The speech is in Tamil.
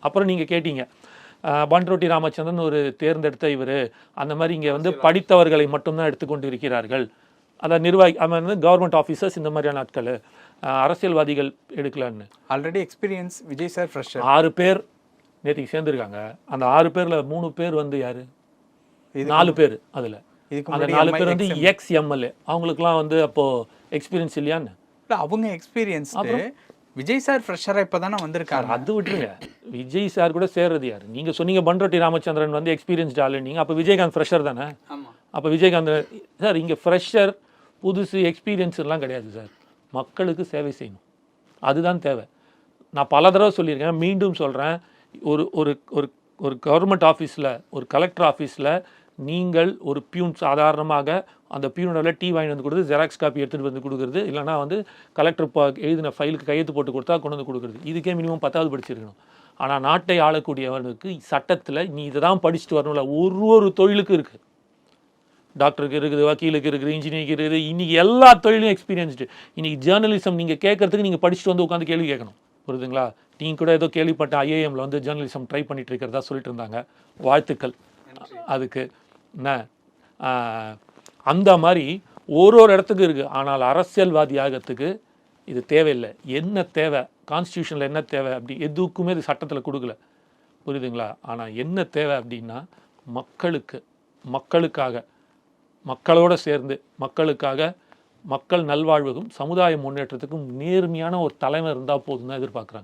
அப்புறம் நீங்கள் கேட்டீங்க பன்ருட்டி ராமச்சந்திரன் ஒரு தேர்ந்தெடுத்த இவர், அந்த மாதிரி இங்கே வந்து படித்தவர்களை மட்டும்தான் எடுத்துக்கொண்டு இருக்கிறார்கள். அதான் நிர்வாகி வந்து கவர்மெண்ட் ஆஃபீஸர்ஸ் இந்த மாதிரியான ஆட்கள், அரசியல்வாதிகள் எடுக்கலான்னு. Already experience Vijay sir fresher 6 பேர் நேற்றுக்கு சேர்ந்துருக்காங்க. அந்த 6 பேரில் 3 பேர் வந்து யார், 4 பேர் அதில் அந்த 4 பேர் வந்து எக்ஸ் எம்எல்ஏ. அவங்களுக்குலாம் வந்து அப்போது எக்ஸ்பீரியன்ஸ் இல்லையான்னு? இல்லை, அவங்க எக்ஸ்பீரியன்ஸ். விஜய் சார் ஃப்ரெஷராக இப்போ தானே வந்திருக்காரு. அது விட்டுருங்க, விஜய் சார் கூட சேர்றது யார்? நீங்கள் சொன்னீங்க பன்ருட்டி ராமச்சந்திரன் வந்து எக்ஸ்பீரியன்ஸ்டு ஆளு, நீங்கள் அப்போ விஜயகாந்த் ஃப்ரெஷர் தானே? அப்போ விஜயகாந்த் சார் இங்கே ஃப்ரெஷர் புதுசு எக்ஸ்பீரியன்ஸ்லாம் கிடையாது சார். மக்களுக்கு சேவை செய்யணும், அதுதான் தேவை. நான் பல தடவை சொல்லியிருக்கேன், மீண்டும் சொல்கிறேன். ஒரு ஒரு ஒரு ஒரு கவர்மெண்ட் ஆஃபீஸில், ஒரு கலெக்டர் ஆஃபீஸில் நீங்கள் ஒரு பியூன் சாதாரணமாக அந்த பியூனோட டீ வாங்கி வந்து கொடுத்து ஜெராக்ஸ் காப்பி எடுத்துகிட்டு வந்து கொடுக்குறது, இல்லைனா வந்து கலெக்டர் எழுதின ஃபைலுக்கு கையெழுத்து போட்டு கொடுத்தா கொண்டு வந்து கொடுக்குறது, இதுக்கே மினிமம் 10வது படிச்சிருக்கணும். ஆனால் நாட்டை ஆளக்கூடியவனுக்கு சட்டத்தில் நீ இதை தான் படிச்சுட்டு வரணும்ல. ஒரு தொழிலுக்கு இருக்குது, டாக்டருக்கு இருக்குது, வக்கீலுக்கு இருக்குது, இன்ஜினியருக்கு இருக்குது, இன்றைக்கி எல்லா தொழிலும் எக்ஸ்பீரியன்ஸ்டு. இன்றைக்கி ஜேர்னலிசம் நீங்கள் கேட்குறதுக்கு நீங்கள் படிச்சுட்டு வந்து உட்காந்து கேள்வி கேட்கணும், புரியுதுங்களா? நீங்கள் கூட ஏதோ கேள்விப்பட்ட ஐஏஎம்ல வந்து ஜேர்னலிசம் ட்ரை பண்ணிட்டு இருக்கிறதா சொல்லிட்டு இருந்தாங்க. வாழ்த்துக்கள் அதுக்கு. என்ன அந்த மாதிரி ஒரு இடத்துக்கு இருக்குது. ஆனால் அரசியல்வாதி ஆகிறதுக்கு இது தேவையில்லை. என்ன தேவை, கான்ஸ்டியூஷனில் என்ன தேவை அப்படி எதுக்குமே இது சட்டத்தில் கொடுக்கல, புரியுதுங்களா? ஆனால் என்ன தேவை அப்படின்னா மக்களுக்காக மக்களோடு சேர்ந்து மக்களுக்காக, மக்கள் நல்வாழ்வுக்கும் சமுதாய முன்னேற்றத்துக்கும் நேர்மையான ஒரு தலைவர் இருந்தால் போதும் தான் எதிர்பார்க்குறாங்க.